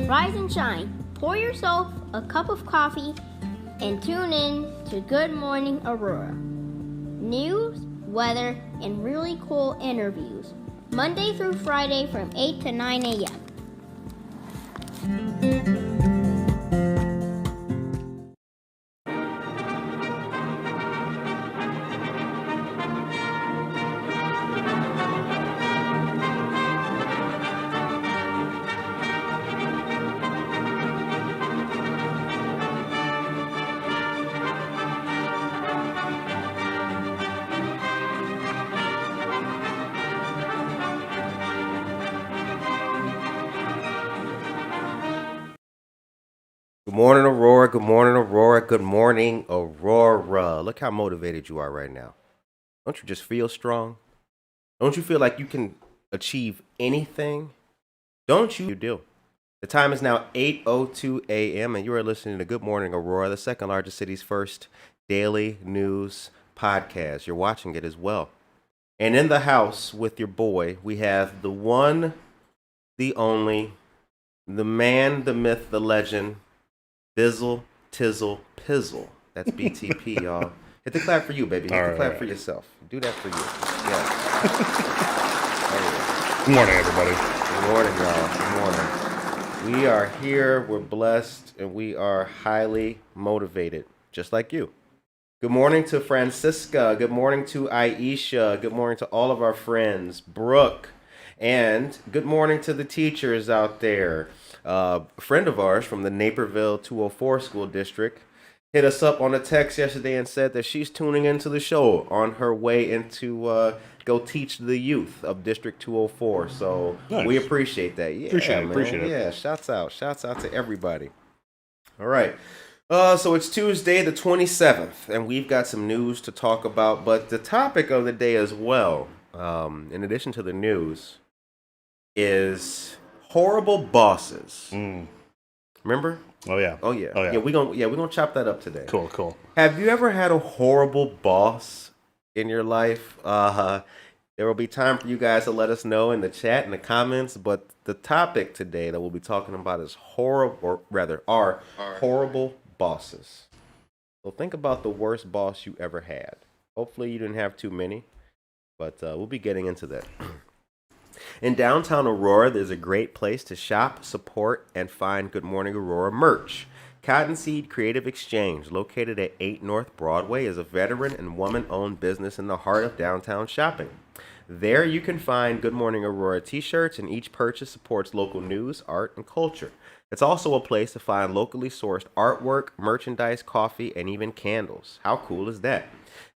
Rise and shine. Pour yourself a cup of coffee and tune in to Good Morning Aurora. News, weather, and really cool interviews. Monday through Friday from 8 to 9 a.m. Good morning, Aurora. Good morning, Aurora. Good morning, Aurora. Look how motivated you are right now. Don't you just feel strong? Don't you feel like you can achieve anything? Don't you do? The time is now 8:02 a.m. and you are listening to Good Morning, Aurora, the second largest city's first daily news podcast. You're watching it as well. And in the house with your boy, we have the one, the only, the man, the myth, the legend, Bizzle, Tizzle, Pizzle. That's BTP, y'all. Hit the clap for you, baby. Hit the clap for yourself. Do that for you. Yeah. Good morning, everybody. Good morning, y'all. Good morning. We are here. We're blessed, and we are highly motivated, just like you. Good morning to Francisca. Good morning to Aisha. Good morning to all of our friends, Brooke. And good morning to the teachers out there. A friend of ours from the Naperville 204 school district hit us up on a text yesterday and said that she's tuning into the show on her way into go teach the youth of District 204. So nice. We appreciate that. Yeah, appreciate it. Yeah, shouts out to everybody. All right. So it's Tuesday the 27th, and we've got some news to talk about. But the topic of the day as well, in addition to the news, is horrible bosses. Remember? Oh yeah. Yeah, we're gonna chop that up today. Cool. Have you ever had a horrible boss in your life? There will be time for you guys to let us know in the chat, in the comments. But the topic today that we'll be talking about is horrible bosses. So think about the worst boss you ever had. Hopefully you didn't have too many, but we'll be getting into that. In downtown Aurora, there's a great place to shop, support, and find Good Morning Aurora merch. Cottonseed Creative Exchange, located at 8 North Broadway, is a veteran and woman-owned business in the heart of downtown shopping. There you can find Good Morning Aurora t-shirts, and each purchase supports local news, art, and culture. It's also a place to find locally sourced artwork, merchandise, coffee, and even candles. How cool is that?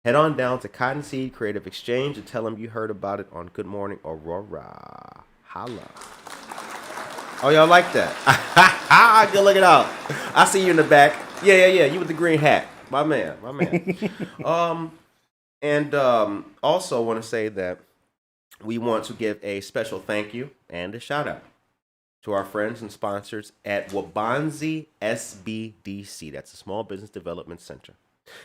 Head on down to Cottonseed Creative Exchange and tell them you heard about it on Good Morning Aurora. Holla. Oh, y'all like that? Go look it out. I see you in the back. Yeah. You with the green hat. My man. Also want to say that we want to give a special thank you and a shout out to our friends and sponsors at Wabanzi SBDC. That's a Small Business Development Center.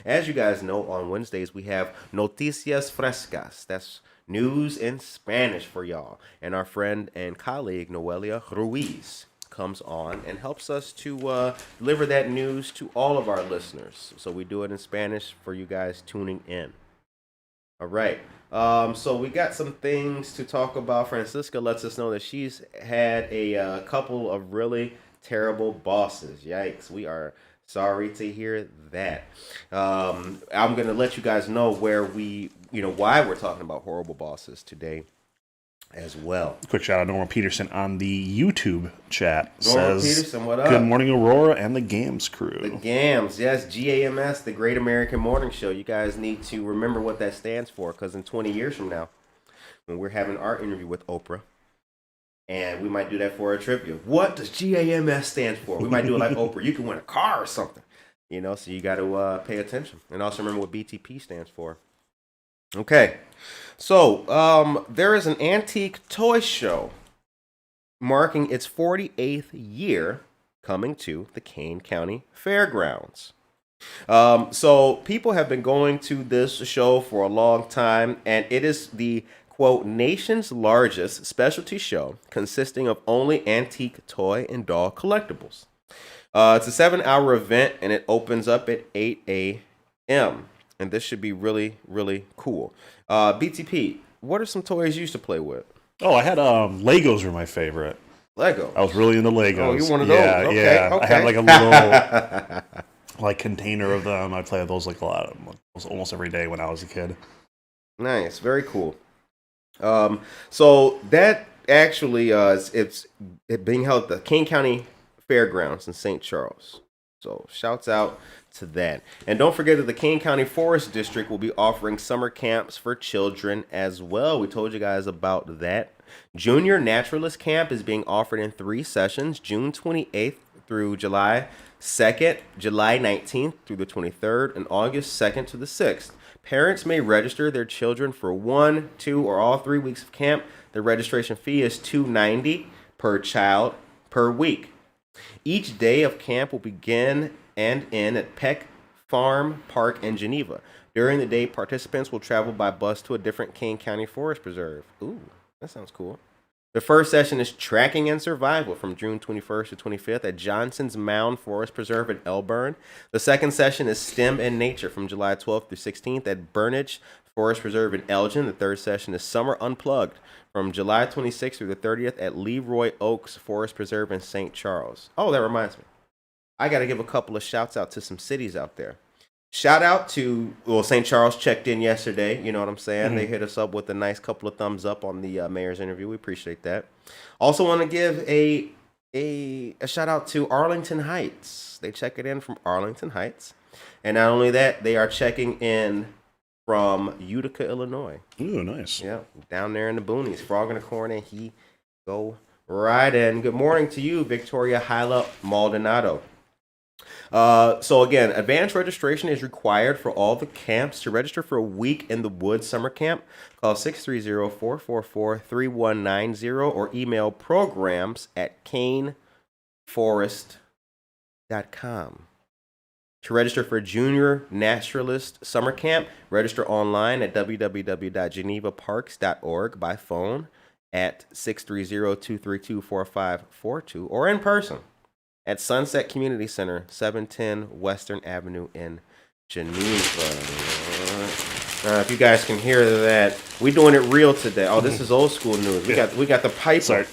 As you guys know, on Wednesdays we have Noticias Frescas. That's news in Spanish for y'all. And our friend and colleague, Noelia Ruiz, comes on and helps us to deliver that news to all of our listeners. So we do it in Spanish for you guys tuning in. All right. So we got some things to talk about. Francisca lets us know that she's had a couple of really terrible bosses. Yikes. We are sorry to hear that. I'm going to let you guys know why we're talking about horrible bosses today as well. Quick shout out to Norma Peterson on the YouTube chat. Norma Peterson, what up? Good morning, Aurora and the GAMS crew. The GAMS, yes, GAMS, the Great American Morning Show. You guys need to remember what that stands for, because in 20 years from now, when we're having our interview with Oprah, and we might do that for a trivia. What does GAMS stand for? We might do it like Oprah. You can win a car or something. So you got to pay attention. And also remember what BTP stands for. Okay. So there is an antique toy show marking its 48th year coming to the Kane County Fairgrounds. So people have been going to this show for a long time, and it is the quote, nation's largest specialty show consisting of only antique toy and doll collectibles. It's a 7-hour event, and it opens up at 8 a.m., and this should be really, really cool. BTP, what are some toys you used to play with? Oh, I had Legos were my favorite. Lego. I was really into Legos. Oh, you're one of those. Okay, yeah. okay. I had like a little like container of them. I played with those like a lot, almost every day when I was a kid. Nice, very cool. So that actually it's being held at the King County Fairgrounds in St. Charles. So shouts out to that. And don't forget that the King County Forest District will be offering summer camps for children as well. We told you guys about that. Junior Naturalist Camp is being offered in 3 sessions, June 28th through July 2nd, July 19th through the 23rd, and August 2nd to the 6th. Parents may register their children for 1, 2, or all 3 weeks of camp. The registration fee is $2.90 per child per week. Each day of camp will begin and end at Peck Farm Park in Geneva. During the day, participants will travel by bus to a different King County Forest Preserve. Ooh, that sounds cool. The first session is Tracking and Survival from June 21st to 25th at Johnson's Mound Forest Preserve in Elburn. The second session is STEM and Nature from July 12th through 16th at Burnage Forest Preserve in Elgin. The third session is Summer Unplugged from July 26th through the 30th at Leroy Oaks Forest Preserve in St. Charles. Oh, that reminds me. I got to give a couple of shouts out to some cities out there. Shout out to, St. Charles checked in yesterday. You know what I'm saying? Mm-hmm. They hit us up with a nice couple of thumbs up on the mayor's interview. We appreciate that. Also want to give a shout out to Arlington Heights. They check it in from Arlington Heights. And not only that, they are checking in from Utica, Illinois. Ooh, nice. Yeah, down there in the boonies. Frog in the corner, he go right in. Good morning to you, Victoria Hyla Maldonado. So again, advanced registration is required for all the camps. To register for a week in the Woods summer camp, call 630-444-3190 or email programs@caneforest.com. To register for Junior Naturalist Summer Camp, register online at www.genevaparks.org, by phone at 630-232-4542, or in person at Sunset Community Center, 710 Western Avenue in Geneva. If you guys can hear that, we're doing it real today. Oh, this is old school news. We got the paper. Sorry.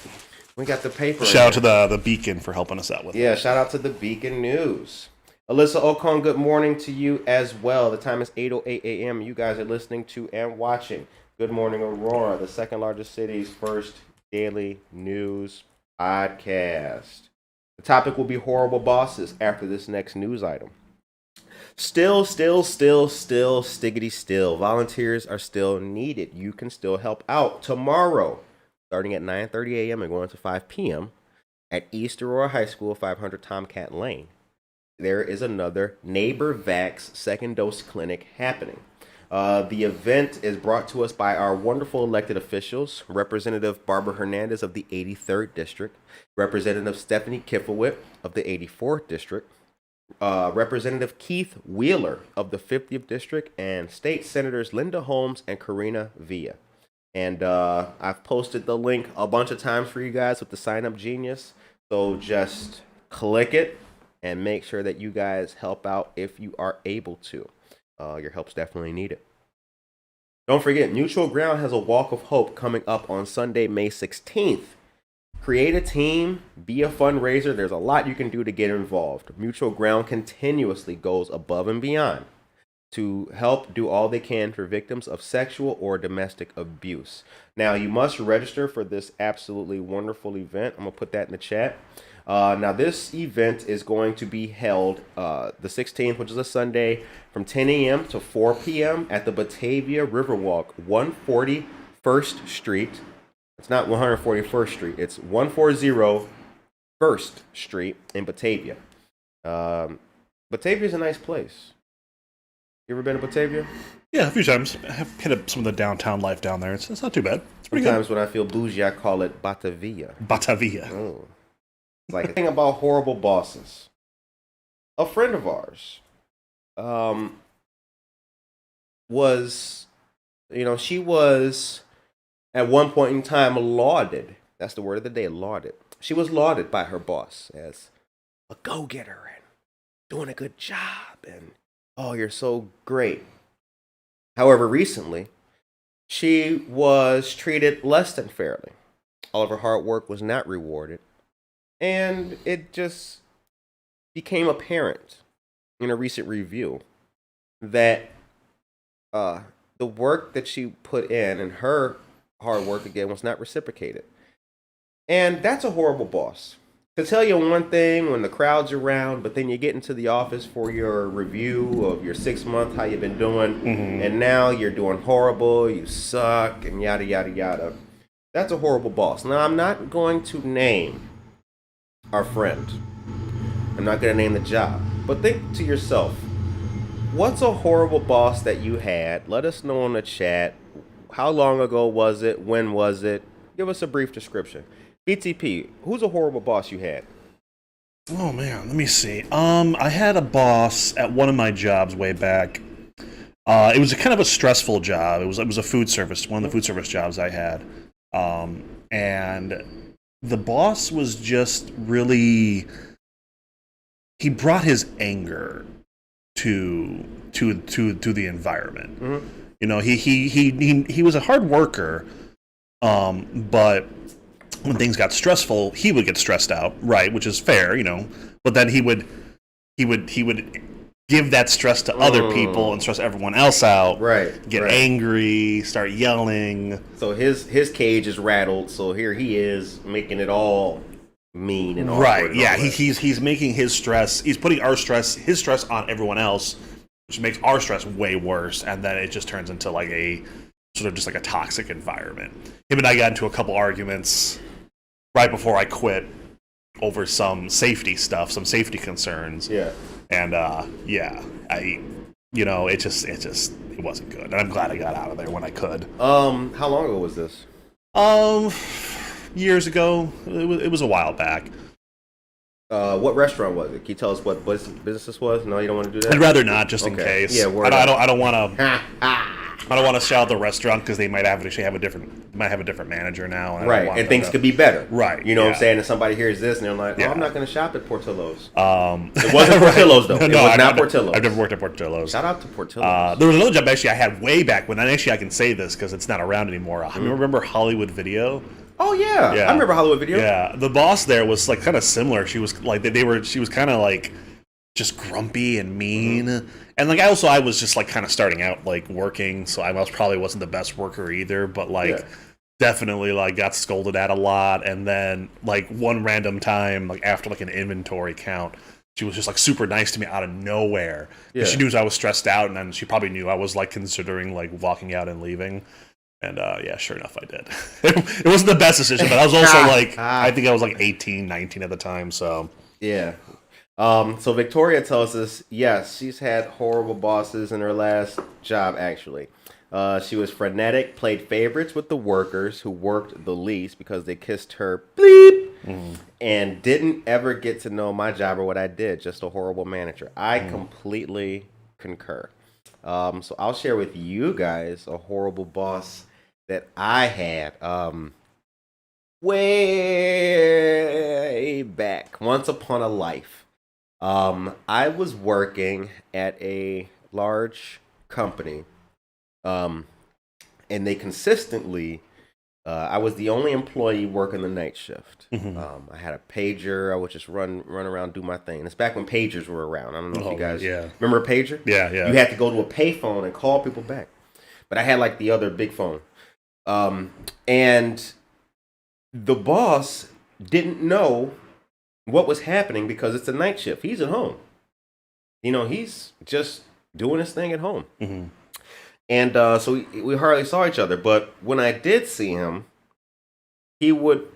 We got the paper. Shout out to the Beacon for helping us out with it. Yeah, shout out to the Beacon News. Alyssa Ocon, good morning to you as well. The time is 8:08 a.m. You guys are listening to and watching Good Morning Aurora, the second largest city's first daily news podcast. The topic will be horrible bosses after this next news item. Still, stiggity still. Volunteers are still needed. You can still help out tomorrow, starting at 9:30 a.m. and going to 5 p.m. at East Aurora High School, 500 Tomcat Lane. There is another Neighbor Vax second dose clinic happening. The event is brought to us by our wonderful elected officials, Representative Barbara Hernandez of the 83rd District, Representative Stephanie Kiffelwit of the 84th District, Representative Keith Wheeler of the 50th District, and State Senators Linda Holmes and Karina Villa. And I've posted the link a bunch of times for you guys with the Sign Up Genius, so just click it and make sure that you guys help out if you are able to. Your help's definitely needed. Don't forget, Mutual Ground has a Walk of Hope coming up on Sunday, May 16th. Create a team, be a fundraiser. There's a lot you can do to get involved. Mutual Ground continuously goes above and beyond to help do all they can for victims of sexual or domestic abuse. Now, you must register for this absolutely wonderful event. I'm going to put that in the chat. Now, this event is going to be held the 16th, which is a Sunday, from 10 a.m. to 4 p.m. at the Batavia Riverwalk, 141st Street. It's not 141st Street. It's 140 1st Street in Batavia. Batavia is a nice place. You ever been to Batavia? Yeah, a few times. I have hit up some of the downtown life down there. It's not too bad. It's pretty Sometimes when I feel bougie, I call it Batavia. Batavia. Oh. Like the thing about horrible bosses. A friend of ours was, she was at one point in time lauded. That's the word of the day, lauded. She was lauded by her boss as a go-getter and doing a good job and, oh, you're so great. However, recently, she was treated less than fairly. All of her hard work was not rewarded. And it just became apparent in a recent review that the work that she put in and her hard work, again, was not reciprocated. And that's a horrible boss. To tell you one thing when the crowd's around, but then you get into the office for your review of your 6 month, how you've been doing, and now you're doing horrible, you suck, and yada, yada, yada. That's a horrible boss. Now, I'm not going to name our friend. I'm not going to name the job. But think to yourself, what's a horrible boss that you had? Let us know in the chat. How long ago was it? When was it? Give us a brief description. BTP, who's a horrible boss you had? Oh man, let me see. I had a boss at one of my jobs way back. It was a kind of a stressful job. It was a food service, one of the food service jobs I had. And the boss was just really, he brought his anger to the environment. Mm-hmm. You know, he was a hard worker, but when things got stressful, he would get stressed out, right? Which is fair, you know. But then he would give that stress to other people and stress everyone else out. Right. Get angry, start yelling. So his cage is rattled. So here he is making it all mean and all. Right. Yeah. He's making his stress. He's putting his stress on everyone else, which makes our stress way worse. And then it just turns into like a sort of just like a toxic environment. Him and I got into a couple arguments right before I quit over some safety stuff, some safety concerns. Yeah. And it wasn't good. And I'm glad I got out of there when I could. How long ago was this? Years ago. It was a while back. What restaurant was it? Can you tell us what business this was? No, you don't want to do that? I'd rather not, just in case. Yeah, I don't want to. I don't want to shout out the restaurant because they might have a different manager now. And right, and things could be better. Right, you know what I'm saying? And somebody hears this and they're like, "Oh, I'm not going to shop at Portillo's." It wasn't Portillo's though. It was not Portillo's. I've never worked at Portillo's. Shout out to Portillo's. There was another job actually I had way back when. And actually, I can say this because it's not around anymore. Remember Hollywood Video? Oh yeah, I remember Hollywood Video. Yeah, the boss there was like kind of similar. She was like she was kind of like just grumpy and mean. And like I was just like kind of starting out like working, so I probably wasn't the best worker either, but like definitely like got scolded at a lot. And then like one random time, like after like an inventory count, she was just like super nice to me out of nowhere. Yeah. She knew I was stressed out, and then she probably knew I was like considering like walking out and leaving. And sure enough, I did. It wasn't the best decision, but I was also like, I think I was like 18, 19 at the time, so. Yeah. So Victoria tells us, yes, she's had horrible bosses in her last job, actually. She was frenetic, played favorites with the workers who worked the least because they kissed her bleep, and didn't ever get to know my job or what I did. Just a horrible manager. I completely concur. So I'll share with you guys a horrible boss that I had way back, once upon a life. I was working at a large company, and they consistently, I was the only employee working the night shift. I had a pager. I would just run around, do my thing. It's back when pagers were around. I don't know if you guys remember a pager? Yeah. You had to go to a payphone and call people back. But I had like the other big phone. And the boss didn't know what was happening because it's a night shift. He's at home. You know, he's just doing his thing at home. And so we hardly saw each other. But when I did see him, he would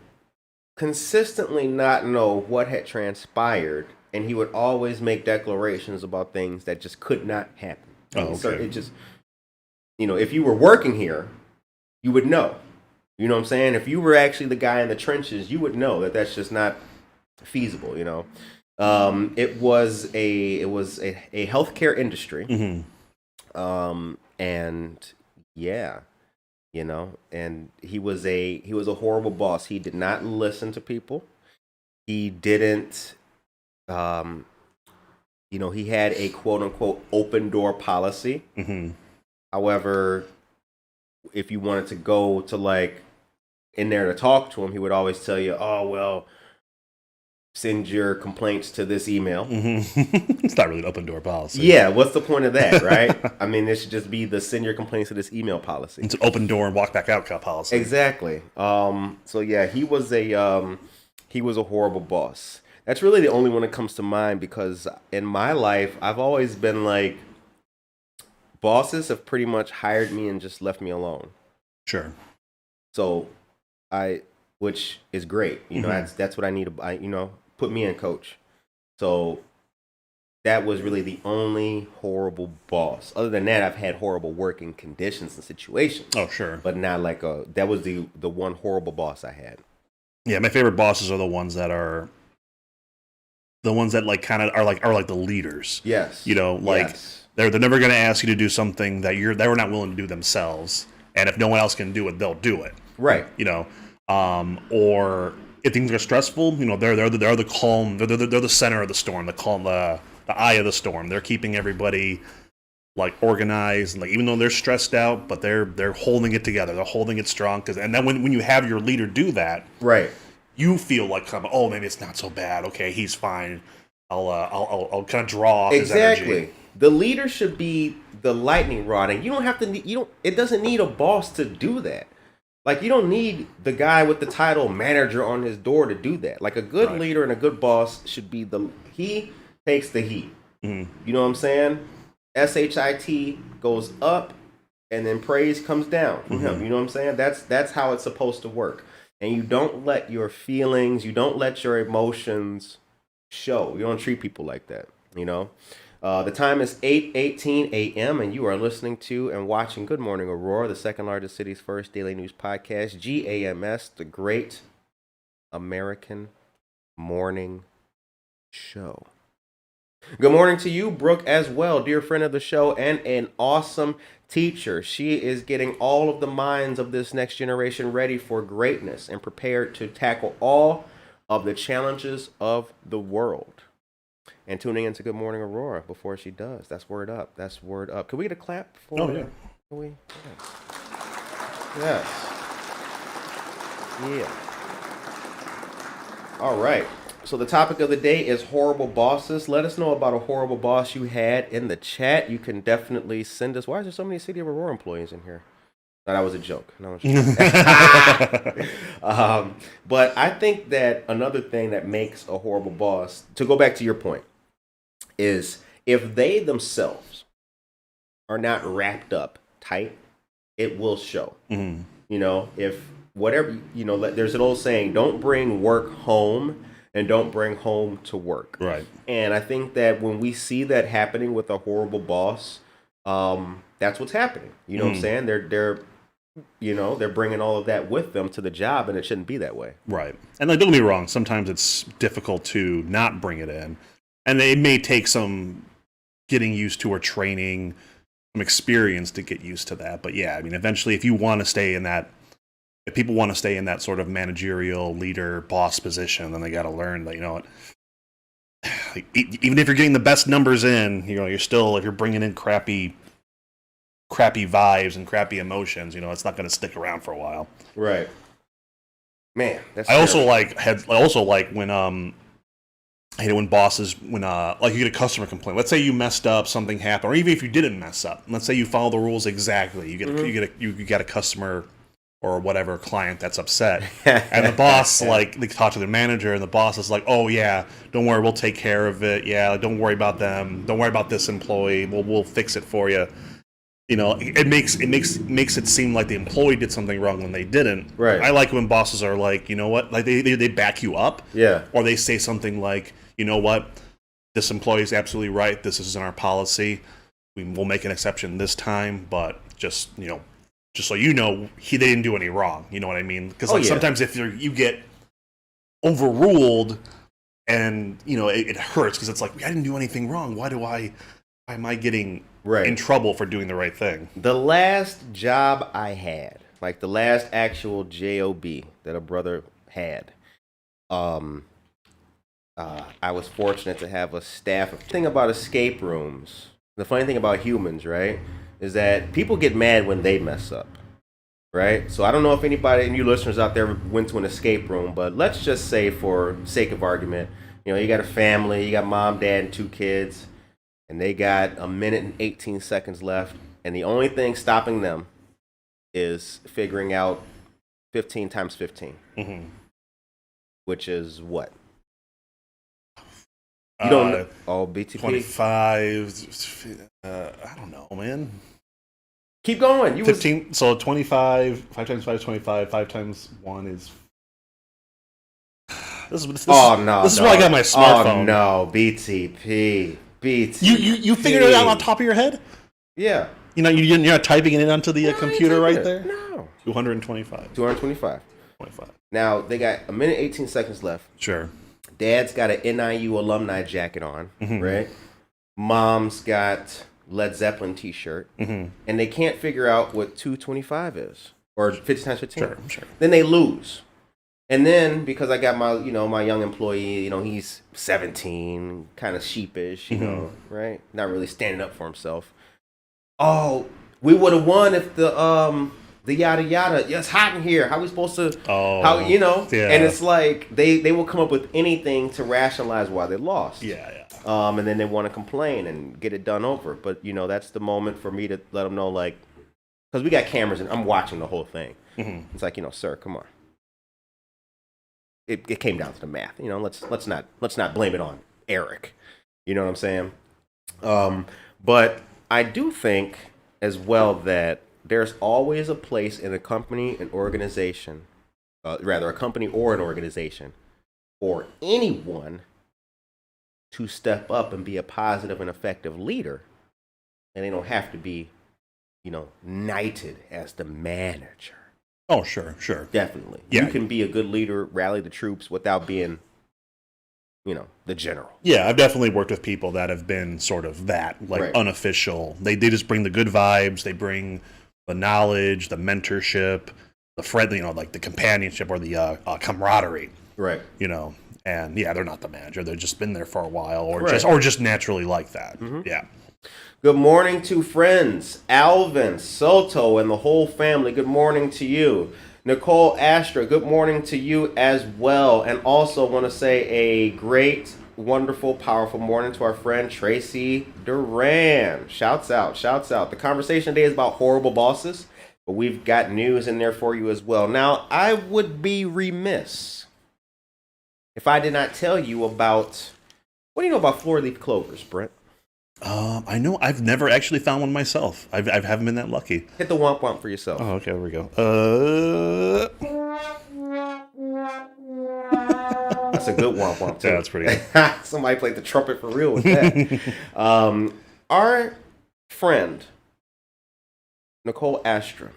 consistently not know what had transpired. And he would always make declarations about things that just could not happen. So it just, you know, if you were working here, you would know. You know what I'm saying? If you were actually the guy in the trenches, you would know that that's just not feasible, you know. It was a healthcare industry. And yeah, and he was a horrible boss. He did not listen to people. He didn't, he had a quote unquote open door policy. Mm-hmm. However, if you wanted to go to like in there to talk to him, he would always tell you, "Oh well, send your complaints to this email." Mm-hmm. It's not really an open door policy. Yeah, what's the point of that, right? I mean, it should just be the send your complaints to this email policy. It's an open door and walk back out policy. Exactly. So yeah, he was a horrible boss. That's really the only one that comes to mind because in my life, I've always been like, bosses have pretty much hired me and just left me alone. Sure. So which is great. That's what I need to, put me in, coach. So that was really the only horrible boss. Other than that, I've had horrible working conditions and situations. Oh, sure. But not like that was the one horrible boss I had. Yeah, my favorite bosses are the ones that like kind of are like the leaders. Yes. Yes. They're never going to ask you to do something that they were not willing to do themselves, and if no one else can do it, they'll do it. Right. Or if things are stressful, they're the calm. They're the center of the storm, the calm, the eye of the storm. They're keeping everybody like organized, and like even though they're stressed out, but they're holding it together. They're holding it strong. And then when you have your leader do that, right, you feel like maybe it's not so bad. Okay, he's fine. I'll kind of draw off his energy. The leader should be the lightning rod, and you don't have to. It doesn't need a boss to do that. Like, you don't need the guy with the title manager on his door to do that. Like, a good leader and a good boss should be he takes the heat. Mm-hmm. You know what I'm saying? SHIT goes up, and then praise comes down from him. You know what I'm saying? That's how it's supposed to work. And you don't let your feelings, you don't let your emotions show. You don't treat people like that, The time is 8:18 a.m. and you are listening to and watching Good Morning Aurora, the second largest city's first daily news podcast, GAMS, the Great American Morning Show. Good morning to you, Brooke, as well, dear friend of the show and an awesome teacher. She is getting all of the minds of this next generation ready for greatness and prepared to tackle all of the challenges of the world. And tuning into Good Morning Aurora before she does. That's word up. That's word up. Can we get a clap for Oh, her? yeah. Can we? Yes. Yeah. All right. So the topic of the day is horrible bosses. Let us know about a horrible boss you had in the chat. You can definitely send us. Why is there so many City of Aurora employees in here? No, that was a joke. No, but I think that another thing that makes a horrible boss, to go back to your point, is if they themselves are not wrapped up tight, it will show. Mm-hmm. If whatever, there's an old saying, don't bring work home and don't bring home to work. Right. And I think that when we see that happening with a horrible boss, that's what's happening. You know what I'm saying? They're bringing all of that with them to the job, and it shouldn't be that way. Right. And like, don't get me wrong, sometimes it's difficult to not bring it in. And it may take some getting used to or training, some experience to get used to that. But yeah, I mean, eventually, if people want to stay in that sort of managerial leader boss position, then they got to learn that, like, even if you're getting the best numbers in, you're still, if you're bringing in crappy vibes and crappy emotions, it's not going to stick around for a while. Right. Man, that's I also like when I hate it when bosses, like you get a customer complaint. Let's say you messed up, something happened, or even if you didn't mess up. Let's say you follow the rules exactly. You get a customer or whatever client that's upset, and the boss like they talk to their manager, and the boss is like, "Oh yeah, don't worry, we'll take care of it. Yeah, don't worry about them. Don't worry about this employee. We'll fix it for you." It makes it seem like the employee did something wrong when they didn't. Right. I like when bosses are like, you know what, like they back you up. Yeah. Or they say something like, you know what, this employee is absolutely right. This isn't our policy. We'll make an exception this time, but just so you know, they didn't do any wrong. You know what I mean? Because sometimes if you get overruled, and it hurts because it's like, I didn't do anything wrong. Why am I getting in trouble for doing the right thing? The last job I had, like the last actual job that a brother had. I was fortunate to have a staff of. The thing about escape rooms, the funny thing about humans, right, is that people get mad when they mess up, right? So I don't know if anybody and you listeners out there went to an escape room, but let's just say, for sake of argument, you got a family, you got mom, dad, and 2 kids, and they got a minute and 18 seconds left, and the only thing stopping them is figuring out 15 times 15, which is what? You don't know. Oh, BTP. 25. I don't know, man. Keep going. 15. So 25. 5 times 5 is 25. 5 times 1 is. This is why I got my smartphone. Oh no, BTP. You figured it out on top of your head? Yeah. You're not typing it in onto the computer right there? No. 225. 225. 25. Now they got a minute 18 seconds left. Sure. Dad's got an NIU alumni jacket on, right? Mom's got Led Zeppelin t-shirt, and they can't figure out what 225 is, or 50 times 15. Sure. Then they lose. And then, because I got my, my young employee, he's 17, kind of sheepish, right? Not really standing up for himself. Oh, we would have won if the yada yada. It's hot in here. How are we supposed to? Oh, Yeah. And it's like they will come up with anything to rationalize why they lost. Yeah. And then they want to complain and get it done over. But that's the moment for me to let them know, like, because we got cameras and I'm watching the whole thing. It's like, sir, come on. It came down to the math. Let's not blame it on Eric. You know what I'm saying? But I do think as well that there's always a place in a company, an organization, rather a company or an organization, for anyone to step up and be a positive and effective leader. And they don't have to be, knighted as the manager. Oh, sure. Definitely. Yeah. You can be a good leader, rally the troops without being, the general. Yeah, I've definitely worked with people that have been sort of that, like right. Unofficial. They just bring the good vibes. They bring the knowledge, the mentorship, the friendly, like the companionship or the camaraderie. Right. And yeah, they're not the manager. They've just been there for a while or right. just naturally like that. Yeah. Good morning to friends, Alvin, Soto, and the whole family. Good morning to you. Nicole Astra, good morning to you as well. And also want to say a great, wonderful, powerful morning to our friend Tracy Duran. Shouts out. The conversation today is about horrible bosses, but we've got news in there for you as well. Now, I would be remiss if I did not tell you about, what do you know about four-leaf clovers, Brent? I know. I've never actually found one myself. I haven't been that lucky. Hit the womp womp for yourself. Oh, okay. There we go. That's a good womp womp too. Yeah, that's pretty good. Somebody played the trumpet for real with that. Our friend Nicole Astra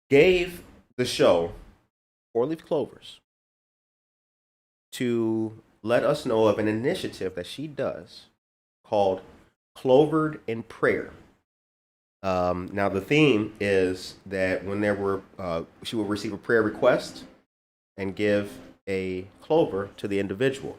gave the show Four Leaf Clovers to let us know of an initiative that she does called Clovered in Prayer. Now the theme is that when she will receive a prayer request and give a clover to the individual.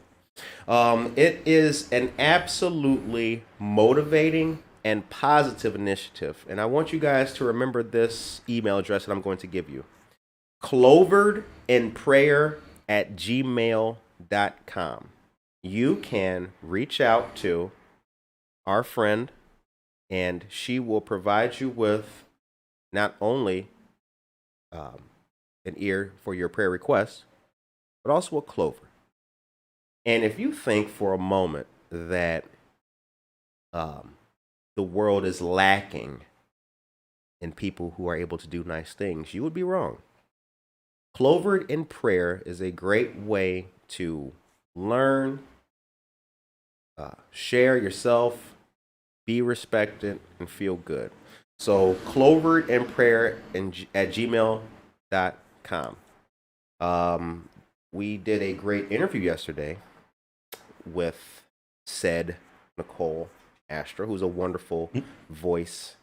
It is an absolutely motivating and positive initiative. And I want you guys to remember this email address that I'm going to give you. cloveredinprayer@gmail.com. You can reach out to our friend and she will provide you with not only an ear for your prayer request, but also a clover. And if you think for a moment that the world is lacking in people who are able to do nice things, you would be wrong. Clovered in Prayer is a great way to learn, share yourself, be respected, and feel good. So cloveredinprayer@gmail.com. We did a great interview yesterday with said Nicole Astra, who's a wonderful voice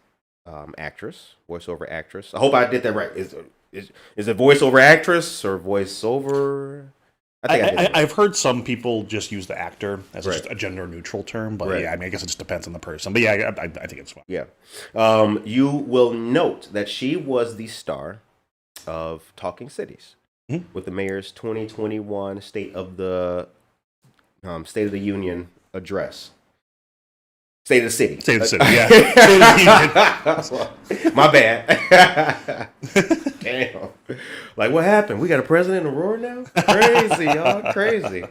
actress, voiceover actress. I hope I did that right. Is it voiceover actress or voiceover? I think I did it right. I've heard some people just use the actor as Right. just a gender neutral term, but Right. yeah, I mean, I guess it just depends on the person. But yeah, I think it's fine. Yeah. You will note that she was the star of Talking Cities with the mayor's 2021 State of the Union address. State of the City. State of the City, yeah. State of the Union. My bad. Damn. Like, what happened? We got a president in Aurora now? Crazy, y'all. Crazy.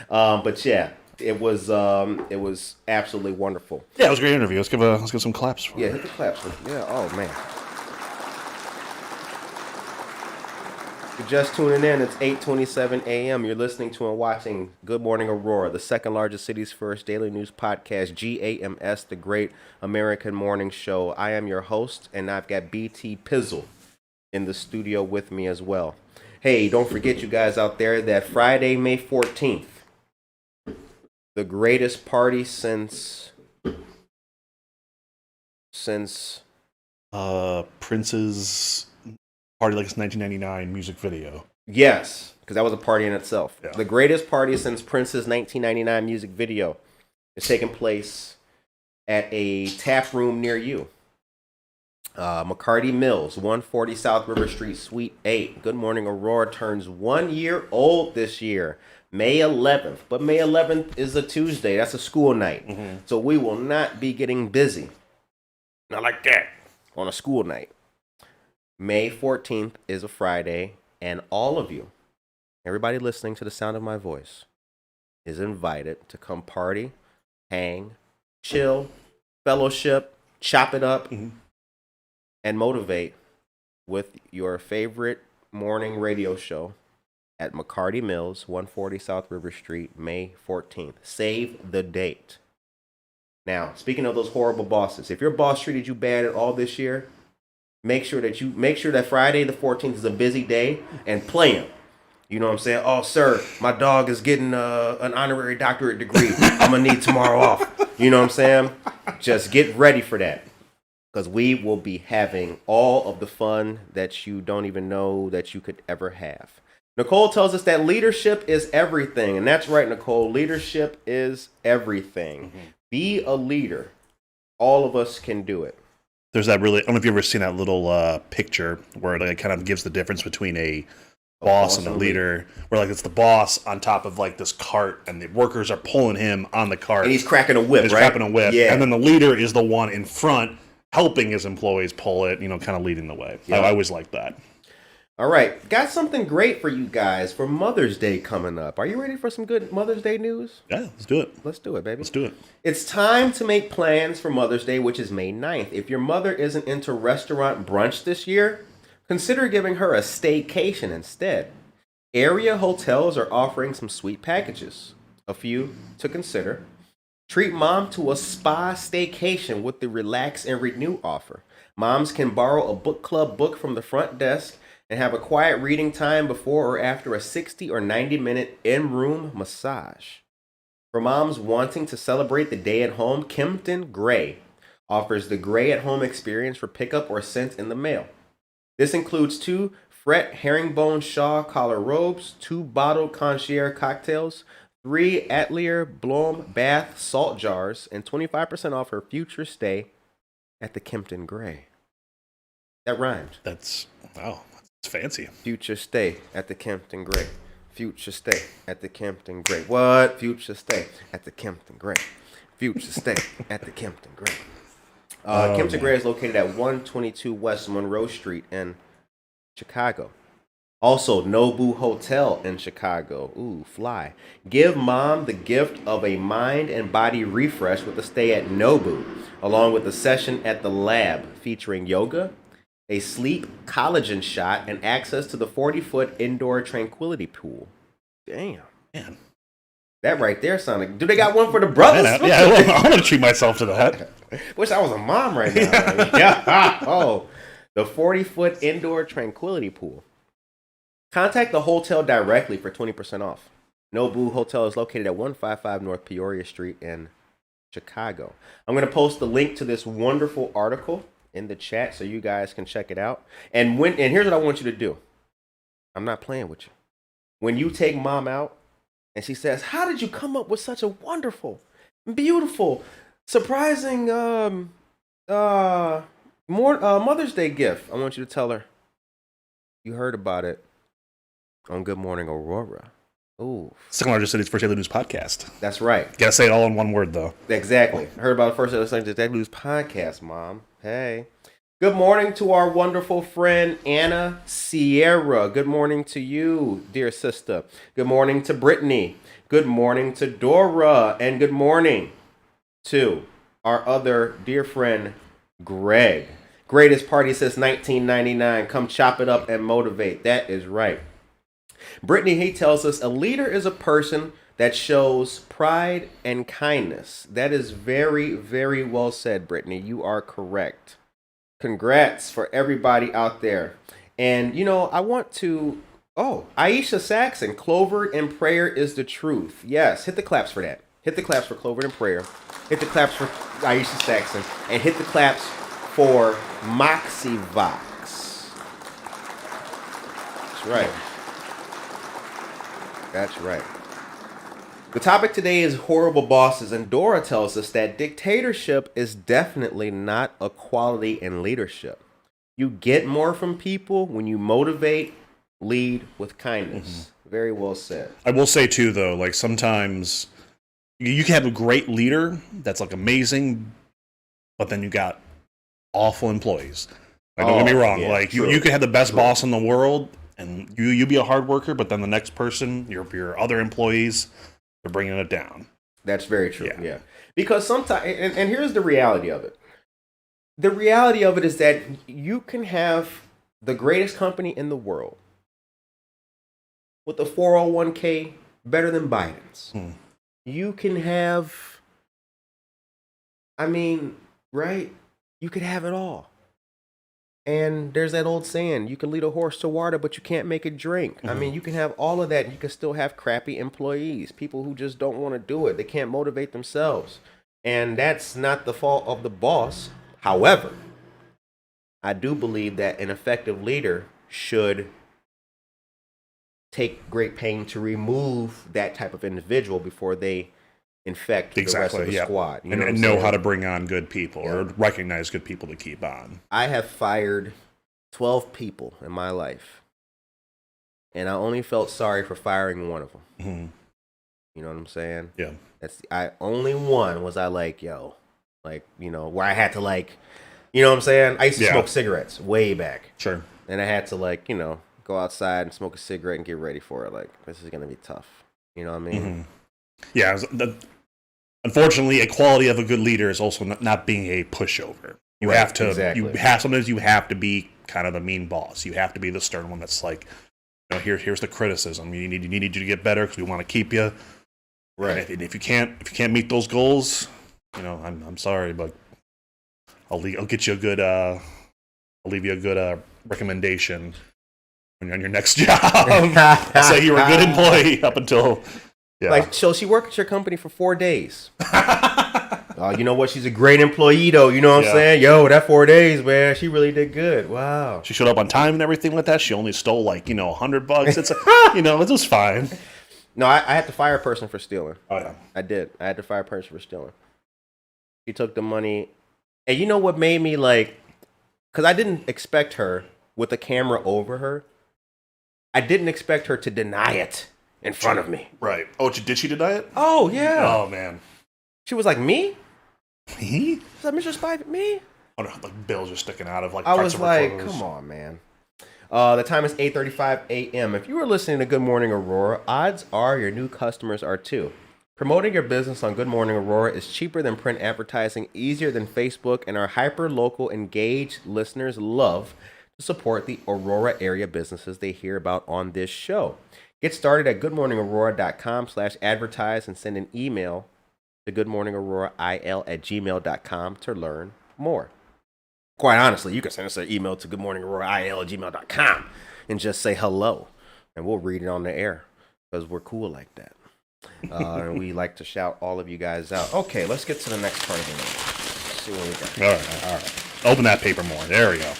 But yeah, it was absolutely wonderful. Yeah, it was a great interview. Let's give some claps for Yeah, it. hit the claps. Yeah, oh man. If you're just tuning in, it's 8:27 a.m. You're listening to and watching Good Morning Aurora, the second largest city's first daily news podcast, GAMS, the Great American Morning Show. I am your host, and I've got BT Pizzle in the studio with me as well. Hey, don't forget, you guys out there, that Friday, May 14th, the greatest party since Prince's Party Like It's 1999 music video. Yes, because that was a party in itself. Yeah. The greatest party since Prince's 1999 music video is taking place at a tap room near you. McCarty Mills, 140 South River Street, Suite 8. Good Morning Aurora turns 1 year old this year, May 11th. But May 11th is a Tuesday. That's a school night. Mm-hmm. So we will not be getting busy. Not like that. On a school night. May 14th is a Friday, and all of you, everybody listening to the sound of my voice, is invited to come party, hang, chill, fellowship, chop it up, and motivate with your favorite morning radio show at McCarty Mills, 140 South River Street, May 14th. Save the date. Now, speaking of those horrible bosses, if your boss treated you bad at all this year, make sure that Friday the 14th is a busy day and play him. You know what I'm saying? Oh, sir, my dog is getting an honorary doctorate degree. I'm going to need tomorrow off. You know what I'm saying? Just get ready for that. Because we will be having all of the fun that you don't even know that you could ever have. Nicole tells us that leadership is everything. And that's right, Nicole. Leadership is everything. Mm-hmm. Be a leader. All of us can do it. There's that really, I don't know if you've ever seen that little picture where it kind of gives the difference between a boss and a leader, where like it's the boss on top of like this cart and the workers are pulling him on the cart. And he's cracking a whip, he's right? cracking a whip. Yeah. And then the leader is the one in front helping his employees pull it, kind of leading the way. Yeah. I always like that. All right. Got something great for you guys for Mother's Day coming up. Are you ready for some good Mother's Day news? Yeah, let's do it. Let's do it, baby. Let's do it. It's time to make plans for Mother's Day, which is May 9th. If your mother isn't into restaurant brunch this year, consider giving her a staycation instead. Area hotels are offering some sweet packages. A few to consider. Treat mom to a spa staycation with the Relax and Renew offer. Moms can borrow a book club book from the front desk and have a quiet reading time before or after a 60 or 90-minute in-room massage. For moms wanting to celebrate the day at home, Kempton Gray offers the Gray at Home experience for pickup or sent in the mail. This includes 2 Fret Herringbone Shaw collar robes, 2 bottled concierge cocktails, 3 Atelier Blom bath salt jars, and 25% off her future stay at the Kempton Gray. That rhymed. Wow, that's fancy. Future stay at the Kempton Gray. Future stay at the Kempton Gray. What? Future stay at the Kempton Gray. Future stay at the Kempton Gray. Kempton Gray is located at 122 West Monroe Street in Chicago. Also, Nobu Hotel in Chicago. Ooh, fly. Give mom the gift of a mind and body refresh with a stay at Nobu, along with a session at the lab featuring yoga, a sleep collagen shot, and access to the 40-foot indoor tranquility pool. Damn. Man. That right there sounded... Do they got one for the brothers? Yeah, I want to treat myself to that. Wish I was a mom right now. Yeah. Oh, the 40-foot indoor tranquility pool. Contact the hotel directly for 20% off. Nobu Hotel is located at 155 North Peoria Street in Chicago. I'm going to post the link to this wonderful article in the chat so you guys can check it out. And here's what I want you to do. I'm not playing with you. When you take mom out and she says, "How did you come up with such a wonderful, beautiful, surprising Mother's Day gift?" I want you to tell her you heard about it on Good Morning Aurora. Ooh. Second largest city's first daily news podcast. That's right. Gotta say it all in one word, though. Exactly. I heard about the first episode daily news podcast, Mom. Hey. Good morning to our wonderful friend, Anna Sierra. Good morning to you, dear sister. Good morning to Brittany. Good morning to Dora. And good morning to our other dear friend, Greg. Greatest party since 1999. Come chop it up and motivate. That is right. Brittany, he tells us a leader is a person that shows pride and kindness. That is very, very well said, Brittany. You are correct. Congrats for everybody out there. And, I want to... Oh, Aisha Saxon, Clover and prayer is the truth. Yes, hit the claps for that. Hit the claps for Clover and prayer. Hit the claps for Aisha Saxon. And hit the claps for Moxie Vox. That's right. That's right. The topic today is horrible bosses, and Dora tells us that dictatorship is definitely not a quality in leadership. You get more from people when you motivate, lead with kindness. Mm-hmm. Very well said. I will say, too, though, like sometimes you can have a great leader that's like amazing, but then you got awful employees. Like, don't get me wrong. Yeah, like you could have the best boss in the world, and you be a hard worker, but then the next person, your other employees, they're bringing it down. That's very true. Yeah. Because sometimes, and here's the reality of it. The reality of it is that you can have the greatest company in the world with a 401k better than Biden's. You can have, right? You could have it all. And there's that old saying, you can lead a horse to water, but you can't make it drink. Mm-hmm. You can have all of that, and you can still have crappy employees, people who just don't want to do it. They can't motivate themselves. And that's not the fault of the boss. However, I do believe that an effective leader should take great pain to remove that type of individual before they infect the rest of the squad. And know how to bring on good people or recognize good people to keep on. I have fired 12 people in my life, and I only felt sorry for firing one of them. Mm-hmm. You know what I'm saying? Yeah. Only one was I like, where I had to you know what I'm saying? I used to smoke cigarettes way back. Sure. And I had to go outside and smoke a cigarette and get ready for it. This is going to be tough. You know what I mean? Mm-hmm. Yeah, unfortunately, a quality of a good leader is also not being a pushover. You have to. Exactly. Sometimes you have to be kind of the mean boss. You have to be the stern one that's like, here's the criticism. You need you to get better because we want to keep you. Right. And if you can't meet those goals, I'm sorry, but I'll get you a good. I'll leave you a good recommendation when you're on your next job. I'll say you were a good employee up until. Yeah. So she worked at your company for 4 days. You know what? She's a great employee, though. You know what I'm saying? Yo, that 4 days, man, she really did good. Wow. She showed up on time and everything like that. She only stole $100. It's it was fine. No, I had to fire a person for stealing. Oh yeah, I did. I had to fire a person for stealing. She took the money, and you know what made me because I didn't expect her with the camera over her. I didn't expect her to deny it in front of me. Right. Oh, did she deny it? Oh, yeah. Oh, man. She was like, me? Me? She was like, Mr. Spivey, me? Oh, no, bills are sticking out of I was like, come on, man. The time is 8:35 a.m. If you were listening to Good Morning Aurora, odds are your new customers are too. Promoting your business on Good Morning Aurora is cheaper than print advertising, easier than Facebook, and our hyper-local engaged listeners love to support the Aurora area businesses they hear about on this show. Get started at goodmorningaurora.com/advertise and send an email to goodmorningaurora.il@gmail.com to learn more. Quite honestly, you can send us an email to goodmorningaurora.il@gmail.com and just say hello, and we'll read it on the air because we're cool like that. And we like to shout all of you guys out. Okay, let's get to the next part of the night. Let's see what we got. All right. Open that paper more. There we go.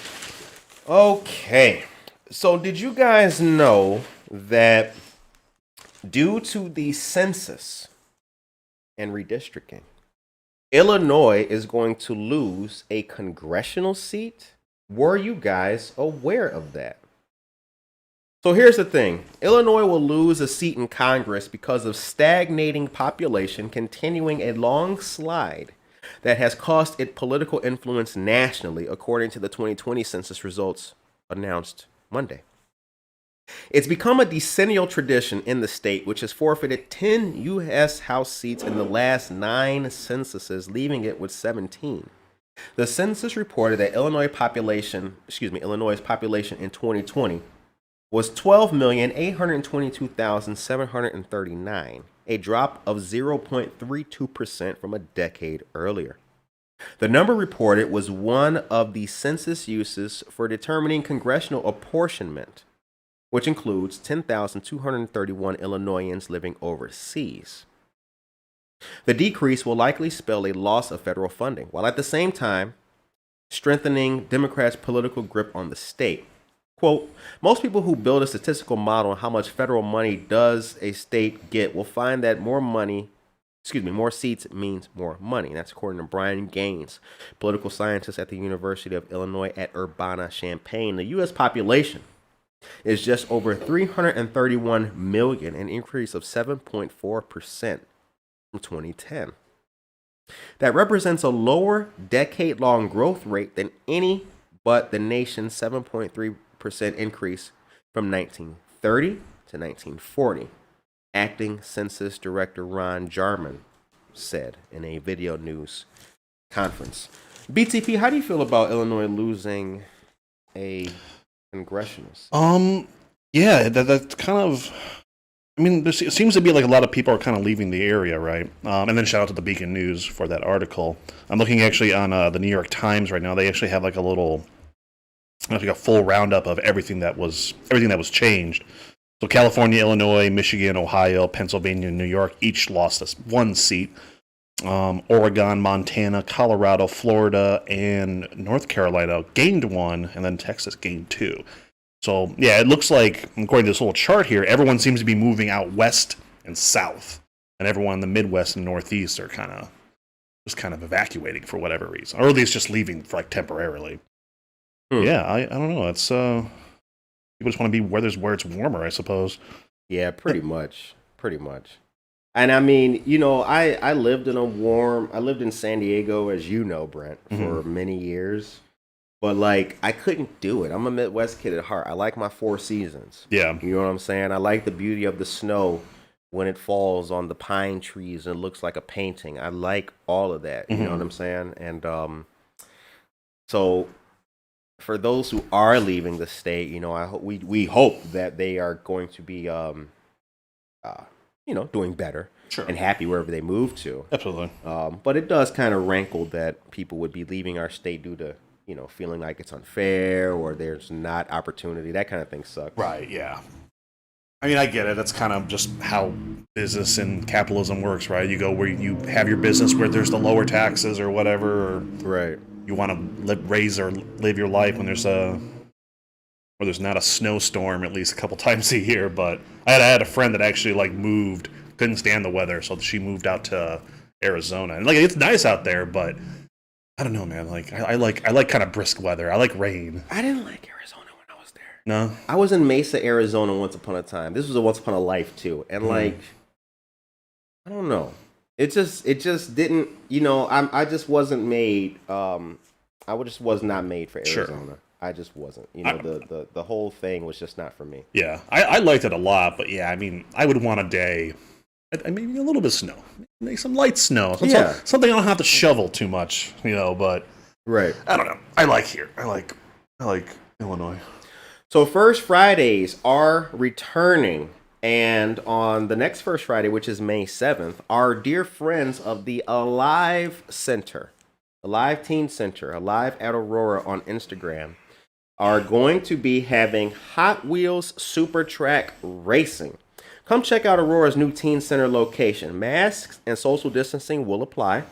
Okay. So did you guys know that due to the census and redistricting, Illinois is going to lose a congressional seat? Were you guys aware of that? So here's the thing. Illinois will lose a seat in Congress because of stagnating population continuing a long slide that has cost it political influence nationally, according to the 2020 census results announced Monday. It's become a decennial tradition in the state, which has forfeited 10 U.S. House seats in the last 9 censuses, leaving it with 17. The census reported that Illinois' population in 2020 was 12,822,739, a drop of 0.32% from a decade earlier. The number reported was one of the census uses for determining congressional apportionment, which includes 10,231 Illinoisans living overseas. The decrease will likely spell a loss of federal funding, while at the same time strengthening Democrats' political grip on the state. Quote, most people who build a statistical model on how much federal money does a state get will find that more seats means more money. That's according to Brian Gaines, political scientist at the University of Illinois at Urbana-Champaign. The U.S. population is just over 331 million, an increase of 7.4% from 2010. That represents a lower decade-long growth rate than any but the nation's 7.3% increase from 1930 to 1940, acting Census Director Ron Jarman said in a video news conference. BTP, how do you feel about Illinois losing a congressional seat? Yeah, that's kind of. I mean, it seems to be like a lot of people are kind of leaving the area, right? And then shout out to the Beacon News for that article. I'm looking actually on the New York Times right now. They actually have like a full roundup of everything that was changed. So California, Illinois, Michigan, Ohio, Pennsylvania, and New York each lost us 1 seat. Oregon, Montana, Colorado, Florida, and North Carolina gained 1, and then Texas gained 2. So yeah, it looks like, according to this little chart here, everyone seems to be moving out west and south, and everyone in the Midwest and Northeast are kind of evacuating for whatever reason, or at least just leaving for like temporarily. Yeah, I don't know. It's people just want to be where it's warmer, I suppose. Yeah, pretty much. And I mean, I lived in San Diego, as you know, Brent, for many years. But like, I couldn't do it. I'm a Midwest kid at heart. I like my 4 seasons. Yeah. You know what I'm saying? I like the beauty of the snow when it falls on the pine trees and it looks like a painting. I like all of that. You know what I'm saying? And so for those who are leaving the state, we hope that they are going to be doing better and happy wherever they move to. Absolutely. But it does kind of rankle that people would be leaving our state due to feeling like it's unfair or there's not opportunity. That kind of thing sucks. Right. Yeah. I mean, I get it. That's kind of just how business and capitalism works, right? You go where you have your business where there's the lower taxes or whatever. Or right. You want to live your life when there's not a snowstorm at least a couple times a year. But I had a friend that actually moved, couldn't stand the weather, so she moved out to Arizona. And it's nice out there, but I don't know, man. I like kind of brisk weather. I like rain. I didn't like Arizona when I was there. No, I was in Mesa, Arizona once upon a time. This was a once upon a life too, and I don't know. It just didn't. I just wasn't made. I just was not made for Arizona. Sure. I just wasn't. The whole thing was just not for me. Yeah, I liked it a lot, but yeah, I mean, I would want a day. Maybe a little bit of snow, maybe some light snow, something I don't have to shovel too much, But right, I don't know. I like here. I like Illinois. So First Fridays are returning, and on the next First Friday, which is May 7th, our dear friends of the Alive Center, Alive Teen Center, Alive at Aurora on Instagram, are going to be having Hot Wheels Super Track Racing. Come check out Aurora's new Teen Center location. Masks and social distancing will apply,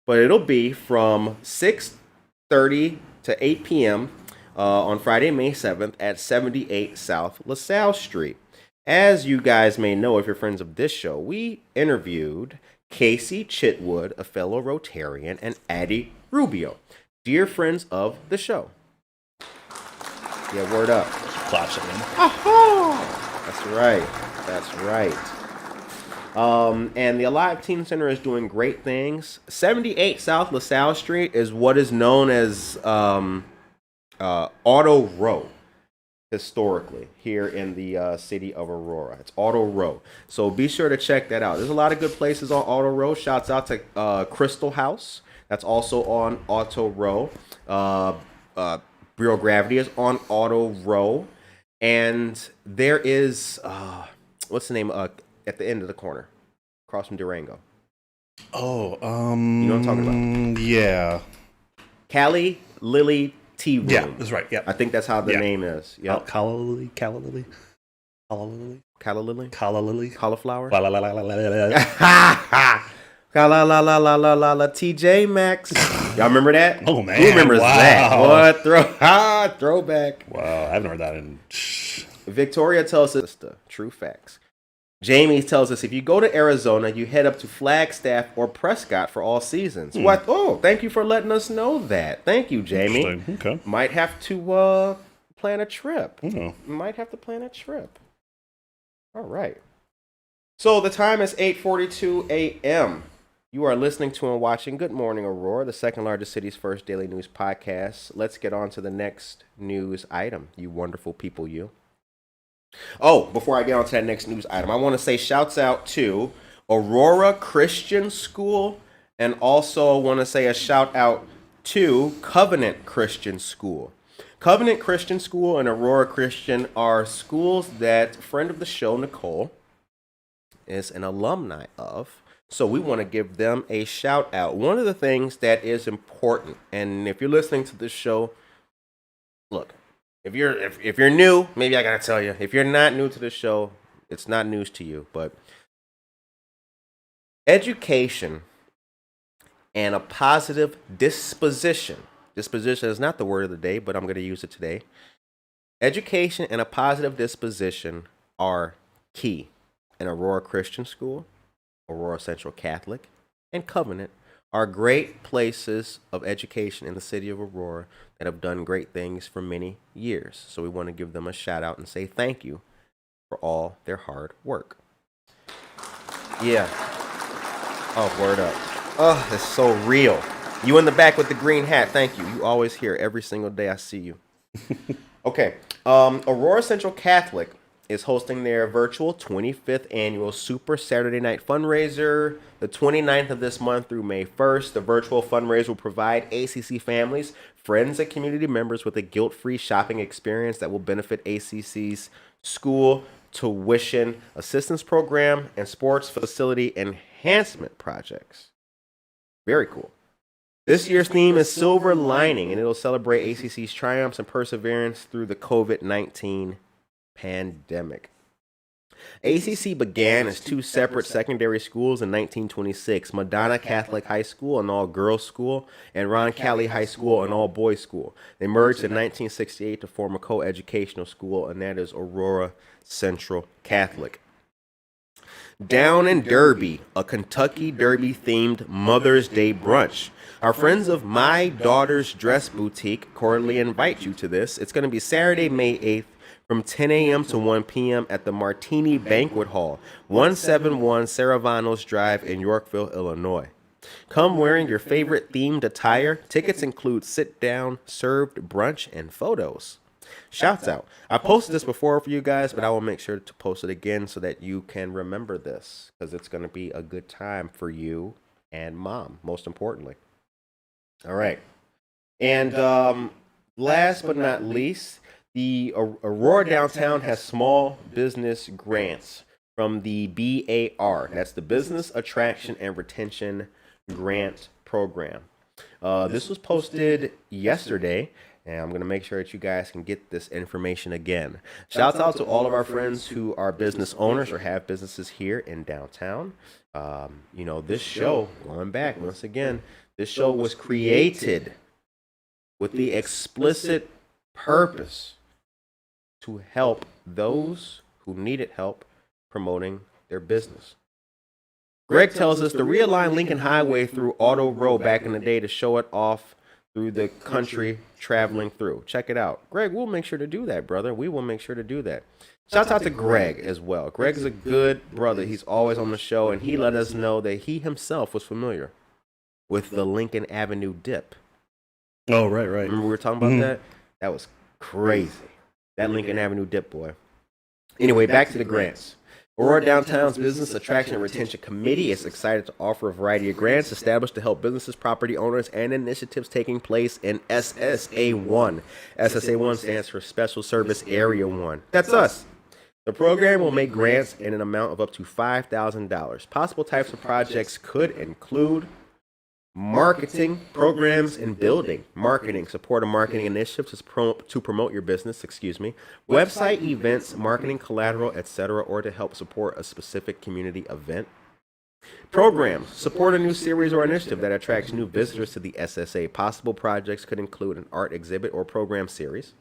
but it'll be from 6:30 to 8 p.m. On Friday, May 7th at 78 South LaSalle Street. As you guys may know, if you're friends of this show, we interviewed Casey Chitwood, a fellow Rotarian, and Addie Rubio, dear friends of the show. Yeah, word up. Claps at them. That's right. That's right. And the Alive Teen Center is doing great things. 78 South LaSalle Street is what is known as Auto Row historically here in the city of Aurora. It's Auto Row. So be sure to check that out. There's a lot of good places on Auto Row. Shouts out to Crystal House. That's also on Auto Row. Real Gravity is on Auto Row. And there is, what's the name? At the end of the corner, across from Durango. Oh, you know what I'm talking about? Yeah. Callie Lily Tea Room. Yeah, that's right. Yeah. I think that's how the name is. Yeah. Calla Lily. Calla Lily. Cauliflower. La la la la la la la la. TJ Maxx. Y'all remember that? Oh man, who remembers wow. that? What throwback? Wow, I haven't heard that in. Victoria tells us the true facts. Jamie tells us if you go to Arizona, you head up to Flagstaff or Prescott for all seasons. What? Oh, thank you for letting us know that. Thank you, Jamie. Okay. Might have to plan a trip. Oh. Might have to plan a trip. All right. So the time is 8:42 a.m. You are listening to and watching Good Morning Aurora, the second largest city's first daily news podcast. Let's get on to the next news item, you wonderful people, you. Oh, before I get on to that next news item, I want to say shouts out to Aurora Christian School, and also want to say a shout out to Covenant Christian School. Covenant Christian School and Aurora Christian are schools that friend of the show, Nicole, is an alumni of. So we want to give them a shout out. One of the things that is important, and if you're listening to this show, look, if you're new, maybe I gotta tell you. If you're not new to the show, it's not news to you. But education and a positive disposition. Disposition is not the word of the day, but I'm going to use it today. Education and a positive disposition are key in Aurora Christian School, Aurora Central Catholic, and Covenant are great places of education in the city of Aurora that have done great things for many years. So we want to give them a shout out and say thank you for all their hard work. Yeah. Oh, word up. Oh, it's so real. You in the back with the green hat. Thank you. You always here every single day I see you. Okay. Aurora Central Catholic is hosting their virtual 25th annual Super Saturday Night Fundraiser the 29th of this month through May 1st. The virtual fundraiser will provide ACC families, friends, and community members with a guilt-free shopping experience that will benefit ACC's school tuition assistance program and sports facility enhancement projects. Very cool. This year's theme is Silver Lining, and it'll celebrate ACC's triumphs and perseverance through the COVID-19 pandemic. ACC began as two separate secondary schools in 1926, Madonna Catholic High School, an all-girls school, and Roncalli High School, an all-boys school. They merged in 1968 to form a co-educational school, and that is Aurora Central Catholic. Down in Derby, a Kentucky Derby-themed Mother's Day brunch. Our friends of My Daughter's Dress Boutique cordially invite you to this. It's going to be Saturday, May 8th, from 10 a.m. to 1 p.m. at the Martini Banquet Hall, 171 Saravanos Drive in Yorkville, Illinois. Come wearing your favorite themed attire. Tickets include sit-down, served brunch, and photos. Shouts out. I posted this before for you guys, but I will make sure to post it again so that you can remember this, because it's going to be a good time for you and Mom, most importantly. All right. And last but not least, the Aurora Downtown has small business grants from the BAR. That's the Business Attraction and Retention Grant Program. This was posted yesterday, and I'm going to make sure that you guys can get this information again. Shouts out to all of our friends who are business owners or have businesses here in downtown. This show, going back once again, this show was created with the explicit purpose to help those who needed help promoting their business. Greg tells us to realign Lincoln Highway through Auto Row back in the day to show it off through the country traveling through. Check it out. Greg, we'll make sure to do that, brother. We will make sure to do that. Shout out to Greg as well. Greg is a good brother. He's always on the show, and he let us know that he himself was familiar with the Lincoln Avenue dip. Oh, right. Remember we were talking about that? That was crazy. That Lincoln Avenue dip, boy. Anyway, back to the grants. Aurora Downtown's Business Attraction and Retention Committee is excited to offer a variety of grants established to help businesses, property owners, and initiatives taking place in SSA1. SSA1 stands for Special Service Area 1. That's us. The program will make grants in an amount of up to $5,000. Possible types of projects could include marketing, programs, and building. Marketing, support a marketing initiative to promote your business, website, events, marketing, collateral, etc., or to help support a specific community event. Programs, support a new series or initiative that attracts new visitors to the SSA. Possible projects could include an art exhibit or program series.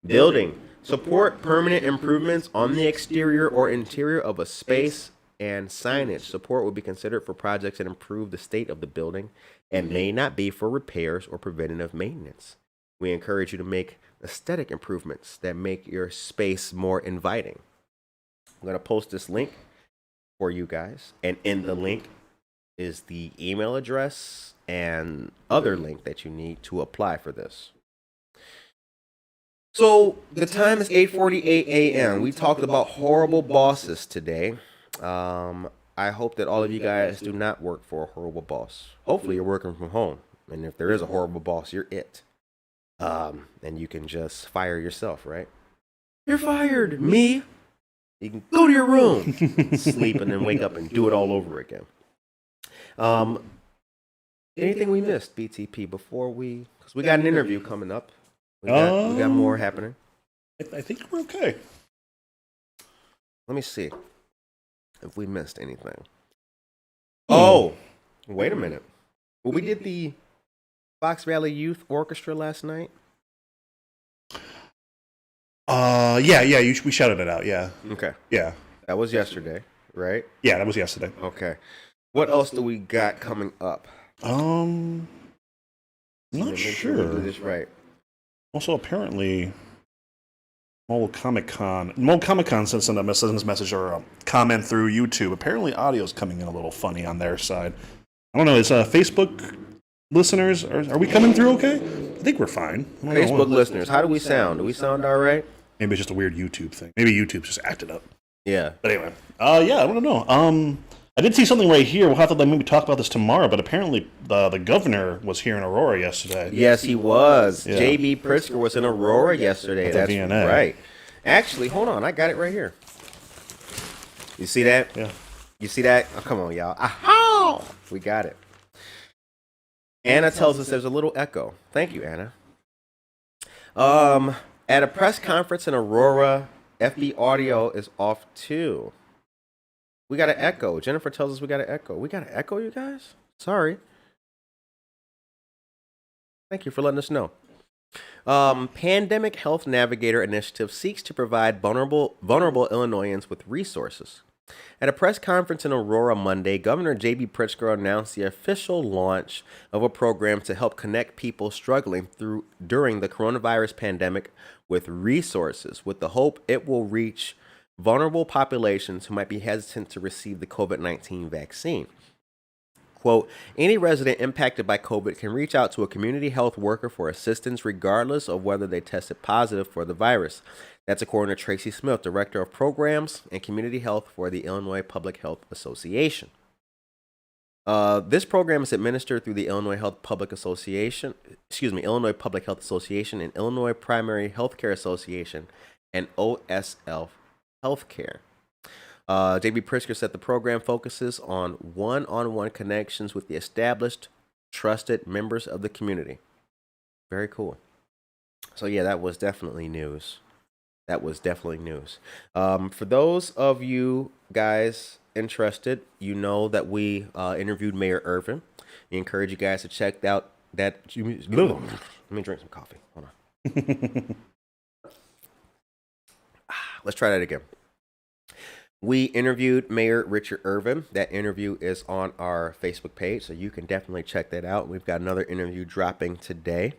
Building, support permanent improvements on the exterior or interior of a space and signage. Support will be considered for projects that improve the state of the building and may not be for repairs or preventative maintenance. We encourage you to make aesthetic improvements that make your space more inviting. I'm going to post this link for you guys, and in the link is the email address and other link that you need to apply for this. So the time is 8:48 a.m. We talked about horrible bosses today. I hope that all of you guys do not work for a horrible boss. Hopefully you're working from home. And if there is a horrible boss, you're it. And you can just fire yourself, right? You're fired. Me? You can go to your room, sleep, and then wake up and do it all over again. Anything we missed, BTP, before because we got an interview coming up. We got more happening. I think we're okay. Let me see if we missed anything. Oh, wait a minute. Well, we did the Fox Valley Youth Orchestra last night. Yeah, we shouted it out, yeah. Okay. Yeah. That was yesterday, right? Yeah, that was yesterday. Okay. What else do we got coming up? Not sure. Do this right. Also, apparently, Mole Comic Con sent us a message or a comment through YouTube. Apparently, audio's coming in a little funny on their side. I don't know. Is Facebook listeners, are we coming through okay? I think we're fine. Facebook listeners, how do we sound? Do we sound all right? Maybe it's just a weird YouTube thing. Maybe YouTube's just acted up. Yeah. But anyway, yeah, I don't know. I did see something right here. We'll have to maybe talk about this tomorrow, but apparently the governor was here in Aurora yesterday. Yes, he was. Yeah. J.B. Pritzker was in Aurora yesterday. That's VNA. Right. Actually, hold on. I got it right here. You see that? Yeah. You see that? Oh, come on, y'all. Aha! We got it. Anna tells us there's a little echo. Thank you, Anna. At a press conference in Aurora, FB audio is off too. We got an echo. Jennifer tells us we got an echo. We got an echo, you guys? Sorry. Thank you for letting us know. Pandemic Health Navigator Initiative seeks to provide vulnerable Illinoisans with resources. At a press conference in Aurora Monday, Governor J.B. Pritzker announced the official launch of a program to help connect people struggling during the coronavirus pandemic with resources, with the hope it will reach vulnerable populations who might be hesitant to receive the COVID-19 vaccine. Quote, any resident impacted by COVID can reach out to a community health worker for assistance regardless of whether they tested positive for the virus. That's according to Tracy Smith, Director of Programs and Community Health for the Illinois Public Health Association. This program is administered through the Illinois Public Health Association and Illinois Primary Healthcare Association and OSL Healthcare. J.B. Pritzker said the program focuses on one-on-one connections with the established, trusted members of the community. Very cool. So yeah, that was definitely news. For those of you guys interested, you know that we interviewed Mayor Irvin. We encourage you guys to check out that. Let me drink some coffee. Hold on. Let's try that again. We interviewed Mayor Richard Irvin. That interview is on our Facebook page, so you can definitely check that out. We've got another interview dropping today.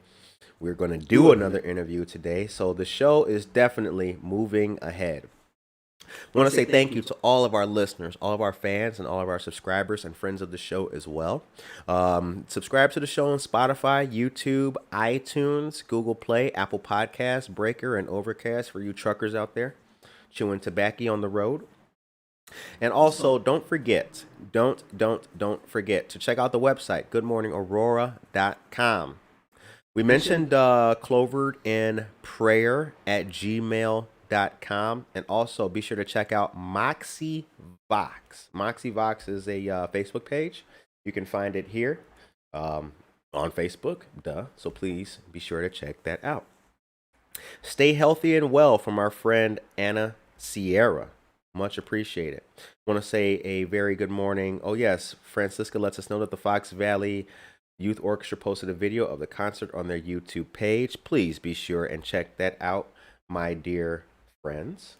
We're going to do another interview today, so the show is definitely moving ahead. I want to say thank you to all of our listeners, all of our fans, and all of our subscribers and friends of the show as well. Subscribe to the show on Spotify, YouTube, iTunes, Google Play, Apple Podcasts, Breaker, and Overcast for you truckers out there chewing tobacco on the road. And also, don't forget to check out the website, goodmorningaurora.com. We mentioned Clovered in Prayer at gmail.com. And also be sure to check out Moxie Vox. Moxie Vox is a Facebook page. You can find it here on Facebook. So please be sure to check that out. Stay healthy and well from our friend Anna Sierra. Much appreciated. Want to say a very good morning. Oh yes, Francisca lets us know that the Fox Valley Youth Orchestra posted a video of the concert on their YouTube page. Please be sure and check that out, my dear friends.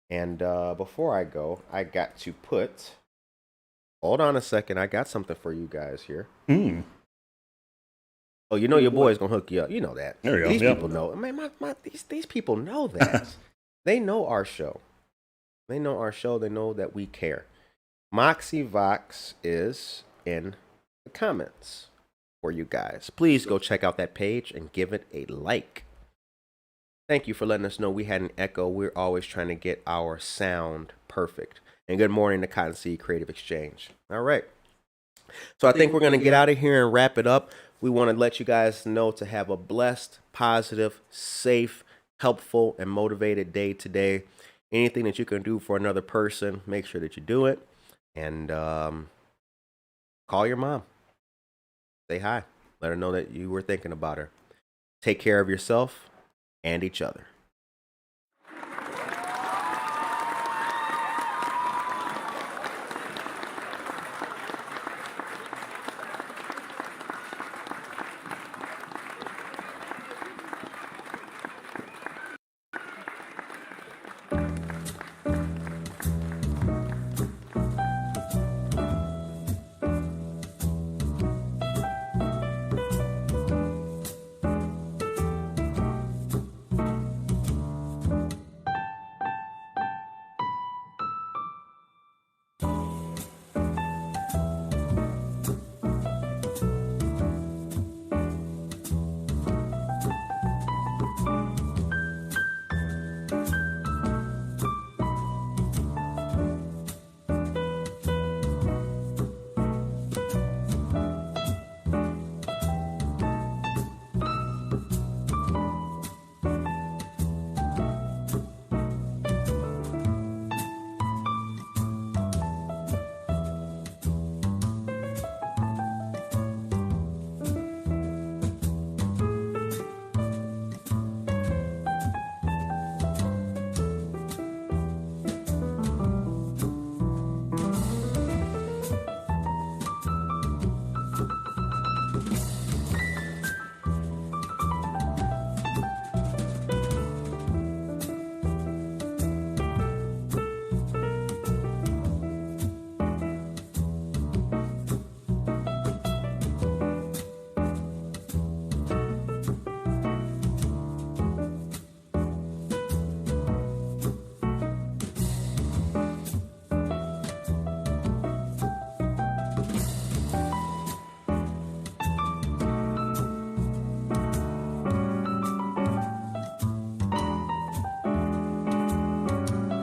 And before I go, I got to hold on a second, I got something for you guys here. Oh, you know your boy's gonna hook you up. You know that. There you go. These people know. Man, these people know that. They know our show. They know our show. They know that we care. Moxie Vox is in the comments for you guys. Please go check out that page and give it a like. Thank you for letting us know we had an echo. We're always trying to get our sound perfect. And good morning to Cottonseed Creative Exchange. All right. So I think we're going to get out of here and wrap it up. We want to let you guys know to have a blessed, positive, safe, helpful, and motivated day today. Anything that you can do for another person, make sure that you do it. And call your mom. Say hi. Let her know that you were thinking about her. Take care of yourself and each other.